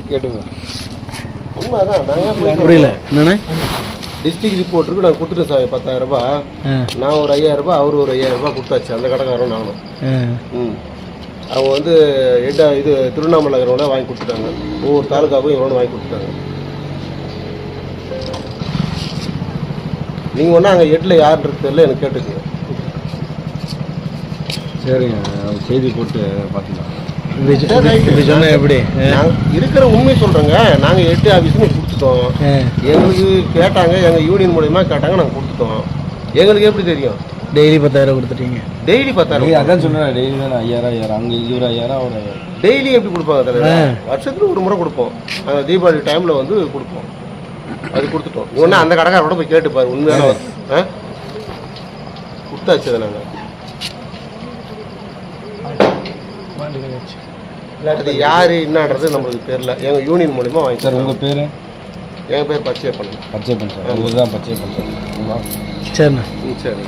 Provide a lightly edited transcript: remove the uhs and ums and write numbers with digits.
கேட்டுங்க. உண்மைதான். நாங்கள் புரியல என்னண்ணே? டிஸ்ட்ரிக்ட் ரிப்போர்ட்டுக்கு நாங்கள் கொடுத்துட்டோம் சார் 10,000 ரூபாய். நான் ஒரு 5,000 ரூபாய், அவர் ஒரு 5,000 ரூபாய் கொடுத்தாச்சு. அந்த கடைக்காரரும் நானும். அவங்க வந்து இது திருவண்ணாமலை நகரோட வாங்கி கொடுத்துட்டாங்க. ஒவ்வொரு தாலுக்காவுக்கும் இவரோட வாங்கி கொடுத்துட்டாங்க. நீங்கள் ஒன்றா அங்கே ஹெட்டில் யாருன்றது தெரியல, எனக்கு கேட்டுக்குங்க. சரிங்க, செய்தி போட்டு பார்த்துக்கலாம். சொன்ன எப்படி இருக்கிற உண்மை சொல்கிறேங்க. நாங்கள் ஹெட் ஆஃபீஸுன்னு கொடுத்துட்டோம். எங்களுக்கு கேட்டாங்க, எங்கள் யூனியன் மூலயமா கேட்டாங்க, நாங்கள் கொடுத்துட்டோம். எங்களுக்கு எப்படி தெரியும்? டெய்லி 10,000 கொடுத்துட்டீங்க. டெய்லி 10,000 அதான் சொன்னேன். டெய்லி தான் 5,000 அங்கே இவர் 5,000 அவர் 5,000. டெய்லி எப்படி கொடுப்பாங்க தலைவர்? வருஷத்துக்கு ஒரு முறை கொடுப்போம். அந்த தீபாவளி டைமில் வந்து கொடுப்போம். அது கொடுத்துட்டோம். ஒன்று அந்த கடைக்காரோட போய் கேட்டுப்பாரு. உண்மையான கொடுத்தாச்சு அதை நாங்கள். அது யார் என்னன்றது நம்மளுக்கு தெரியல. எங்கள் யூனியன் மூலிமா வாங்கி. சார் உங்கள் பேர்? எங்கள் பேர் பச்சையப்பன். பச்சையப்பன் சார். உங்களுக்கு தான் பச்சையப்பன் சார். சரிண்ணா. சரி.